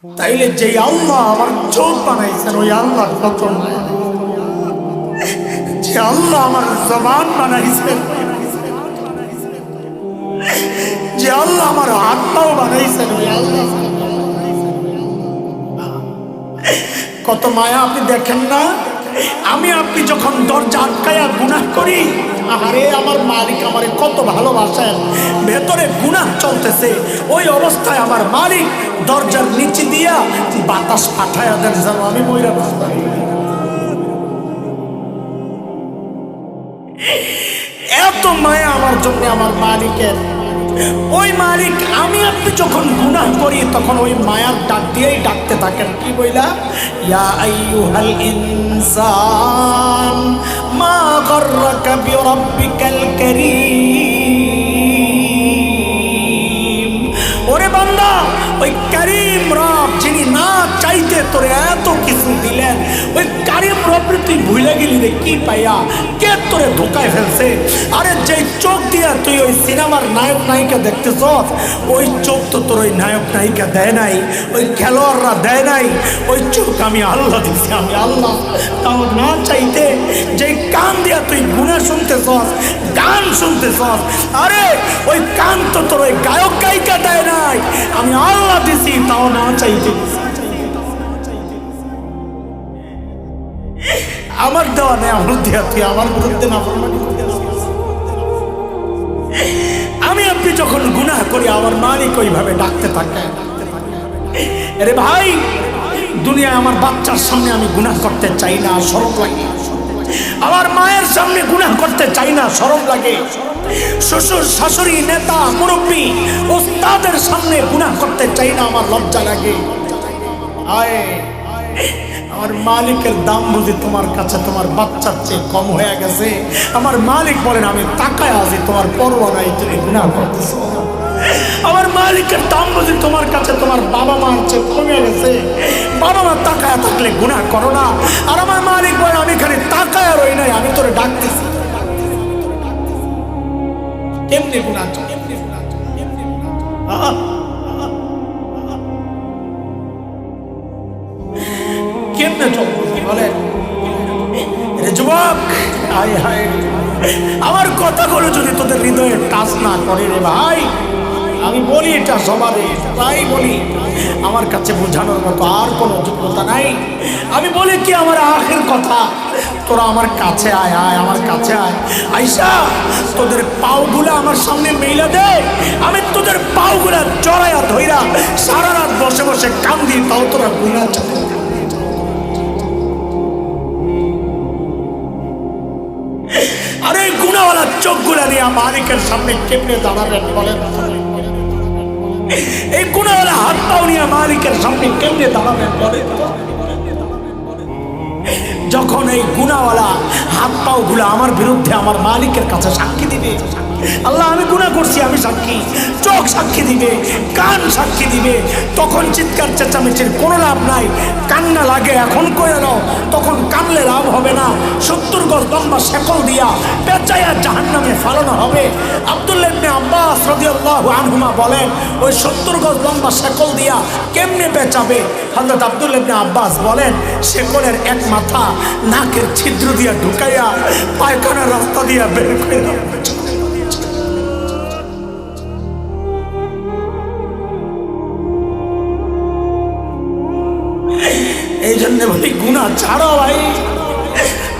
তাইলে যে আল্লাহ আমার চোখ বানাইছেন ওই আল্লাহ কত মায়া, যে আল্লাহ আমার জবান বানাইছেন, যে আল্লাহ আমার হাত পাও বানাইছেন ওই আল্লাহ কত মায়া। আপনি দেখেন না, আমি আপনি যখন দরজা আটকায়া গুনাহ করি, আরে আমার মালিক আমারে কত ভালোবাসেন, ভেতরে গুনাহ চলতেছে, ওই অবস্থায় আমার মালিক দরজার নিচে দিয়া বাতাস পাঠায়া দেন যেন আমি মইরা বাঁচি। এত মায়া আমার জন্য আমার মালিকের। ওই মালিক আমি আপনি যখন গুনাহ করি তখন ওই মায়ার ডাক দিয়েই ডাকতে থাকেন, কি বইলা, ইয়া আইয়ুহাল ইনসান মা গাররাকা বিরাব্বিকাল কারীম। ওরে বান্দা, ওই কারীম রব যিনি না চাইতে তোরে এত কিছু দিলেন, ওই কারীম রবরে তুই ভুলে গেলি রে কি পাইয়া, কে তোরে ধোকায় ফেলছে? আরে যে চোখ দিয়া তুই ওই সিনেমার নায়ক নায়িকা দেখতেছ, ওই চোখ তো তোর ওই নায়ক নায়িকা দেয় নাই, ওই খেলোয়াড়রা দেয় নাই, ওই চোখ আমি আল্লাহ দিছি, আমি আল্লাহ। তাও না চাইতে যে কান দিয়া তুই গুনাহ শুনতেছ, গান শুনতেছ, আরে ওই কান তো তোর ওই গায়ক গায়িকা দেয় নাই, আমি আল্লাহ দিছি, তাও না চাইতে। আমার দেওয়া নেই, আমার দেওয়া তুই আমার বিরুদ্ধে না ফরমানি করতেছিস। আমি আপনি যখন গুনাহ করি আমার মালিক ওইভাবে ডাকতে থাকে, আরে ভাই দুনিয়ায় আমার বাচ্চার সামনে আমি গুনাহ করতে চাই না, শরম লাগে। আমার মায়ের সামনে গুনাহ করতে চাই না, শরম লাগে। শ্বশুর শাশুড়ি নেতা মুরব্বী ওস্তাদের সামনে গুনাহ করতে চাই না, আমার লজ্জা লাগে। আয় আমার মালিকের দাম বুঝি তোমার কাছে তোমার বাচ্চার চেয়ে কম হয়ে গেছে? আমার মালিক বলেন আমি তাকায় আছি, তোমার পরোয়া নাই, তুমি গুনাহ করতেছো। আমার মালিকের দাম বুঝি তোমার কাছে তোমার বাবা মার চেয়ে কমে গেছে? বাবা মা তাকায় থাকলে গুনাহ করো না। আর আমার মালিক বলেন আমি খালি তাকায় রই নাই, আমি তোরে ডাকতেছি। কেমনে গুনাহ চলে? কেমনে চলবো বলেন রে যুবক? হায় হায়, আমার কথাগুলো যদি তোদের হৃদয়ে টাচ না করে রে ভাই, আমি বলি এটা সবারে, তাই বলি, আমার কাছে বোঝানোর মতো আর কোনো যোগ্যতা নাই। আমি বলি কি, আমার আখের কথা, তোরা আমার কাছে আয়, আয় আমার কাছে আয়, আইসা তোদের পাওগুলা আমার সামনে মেইলা দে, আমি তোদের পাওগুলা জড়াইয়া ধইরা সারা রাত বসে বসে কান্দি, তাও তোরা গুনাহ চাই। আরে গুনাহওয়ালা চোখগুলা নিয়ে মালিকের সামনে কেমনে দাঁড়াবেন বলেন? এই গুনাহওয়ালা হাত পাও নিয়ে মালিকের সামনে কেমনে দাঁড়াবেন বলেন? যখন এই গুনাহওয়ালা হাত পাও গুলা আমার বিরুদ্ধে আমার মালিকের কাছে সাক্ষী দিবে, আল্লাহ আমি গুনাহ করছি, আমি সাক্ষী, চোখ সাক্ষী দিবে, কান সাক্ষী দিবে, তখন চিৎকার চেঁচামেচির কোনো লাভ নাই। কান্না লাগে এখন করে নাও, তখন কানলে লাভ হবে না। 70 গজ লম্বা শেকল দিয়া পেঁচাইয়া জাহান্নামে ফালানো হবে। আব্দুল্লাহ ইবনে আব্বাস রাদিয়াল্লাহু আনহুমা বলেন, ওই 70 গজ লম্বা শেকল দিয়া কেমনে পেঁচাবে? হযরত আব্দুল্লাহ ইবনে আব্বাস বলেন, শেকলের এক মাথা নাকের ছিদ্র দিয়া ঢুকাইয়া পায়খানার রাস্তা দিয়া বের করে। এই জন্য বলি গুনাহ ছাড়ো ভাই,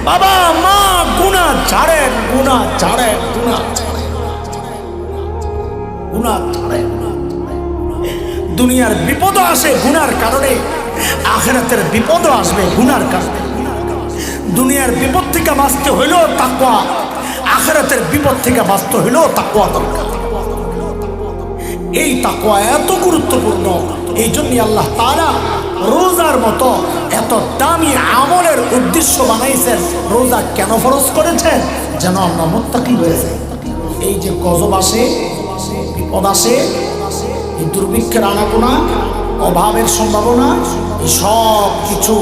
বাবা মা গুনাহ ছাড়েন, গুনাহ ছাড়েন, গুনাহ গুনাহ ছাড়েন। দুনিয়ার বিপদ আসে গুনার কারণে, আখিরাতের বিপদ আসবে গুনার কারণে। দুনিয়ার বিপদ থেকে বাঁচতে হইলেও তাকওয়া, আখিরাতের বিপদ থেকে বাঁচতে হইলেও তাকওয়া দরকার। এই তাকওয়া এত গুরুত্বপূর্ণ, এই জন্য আল্লাহ তাআলা রোজার মতো এত দামি আমলের উদ্দেশ্য বানাইছেন। রোজা কেন ফরজ করেছেন? যেন আমরা মুত্তাকি হয়ে যাই। এই যে গজব আসে, বিপদ আসে, এই দুর্ভিক্ষের আনাগোনা, অভাবের সম্ভাবনা, সব কিছু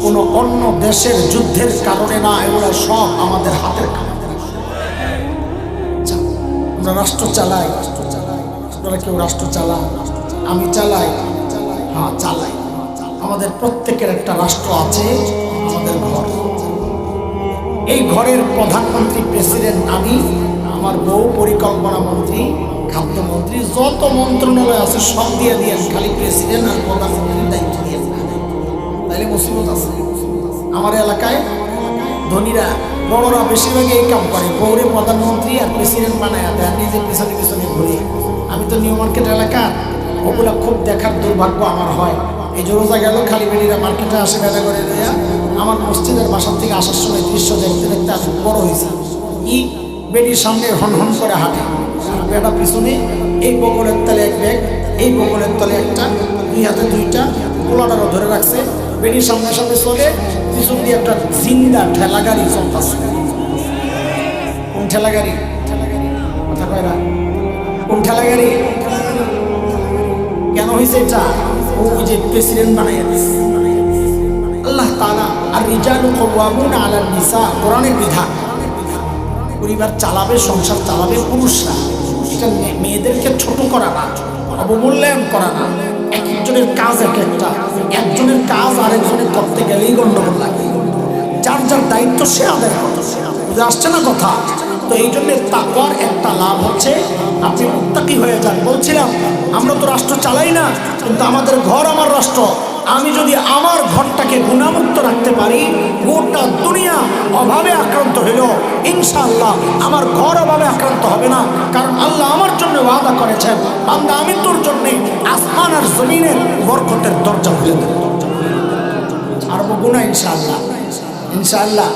কোনো অন্য দেশের যুদ্ধের কারণে না, এগুলো সব আমাদের হাতের কাজ। আমরা রাষ্ট্র চালাই, আপনারা কেউ রাষ্ট্র চালান, আমি চালাই, হ্যাঁ চালাই। আমাদের প্রত্যেকের একটা রাষ্ট্র আছে, আমাদের ঘর। এই ঘরের প্রধানমন্ত্রী, প্রেসিডেন্ট আমি, আমার বউ, পরিকল্পনা মন্ত্রী, খাদ্যমন্ত্রী, যত মন্ত্রণালয় আছে সব দিয়ে দিয়েন, খালি প্রেসিডেন্ট আর প্রধানমন্ত্রীর দায়িত্ব দিয়ে তাইলে মুসিবত আছে। আমার এলাকায় ধনীরা, বড়রা বেশিরভাগই এই কাম করে, বউরে প্রধানমন্ত্রী আর প্রেসিডেন্ট বানায় দেয়, নিজে পিছনে পিছনে ঘুরে। আমি তো নিউ মার্কেট এলাকার, ওগুলো খুব দেখার দুর্ভাগ্য আমার হয়। এই যে রোজা গেল, খালি বেডিরা মার্কেটে আসে বেড়া করে দেয়া। আমার মসজিদের বাসার থেকে আসার সময় দৃশ্য দেখতে দেখতে আজ বড় হয়েছে। ই বেডির সামনে হন হন করে হাঁটে, বেটা পিছনে, এই বগলের তলে এক ব্যাগ, এই বগলের তলে একটা, দুই হাতে দুইটা, পোলাটারও ধরে রাখছে। বেডির সামনে সামনে চলে, পিছন দিয়ে একটা জিন্দা ঠেলা গাড়ি চলতেছে। কোন ঠেলা গাড়ি? কথা কয় না। কোন ঠেলা গাড়ি? কেন হয়েছে এটা? ওই যে প্রেসিডেন্ট বানাইয়া দিছে আল্লাহ তাআলা। আর রিজালু কাওয়ামুনা আলান নিসা, কোরআনের বিধান। পরিবার চালাবে, সংসার চালাবে পুরুষরা। এটা মেয়েদেরকে ছোট করা না, অবমূল্যায়ন করা না। এক একজনের কাজ এক একটা, একজনের কাজ আরেকজনের করতে গেলেই গন্ডগোল লাগে। যার যার দায়িত্ব সে আদায় করতে, বুঝে আসছে না কথা? তো এই জন্য তাকওয়ার একটা লাভ হচ্ছে আপনি মুত্তাকি হয়ে যান। বলছিলাম আমরা তো রাষ্ট্র চালাই না, কিন্তু আমাদের ঘর আমার রাষ্ট্র। আমি যদি আমার ঘরটাকে গুণামুক্ত রাখতে পারি, গোটা দুনিয়া অভাবে আক্রান্ত হইল, ইনশাআল্লাহ আমার ঘর অভাবে আক্রান্ত হবে না। কারণ আল্লাহ আমার জন্য ওয়াদা করেছেন, বান্দা আমি তোর জন্যে আসমান আর জমিনের বরকতের দরজা খুলে দেব। আর গুণা ইনশাআল্লাহ, ইনশাআল্লাহ।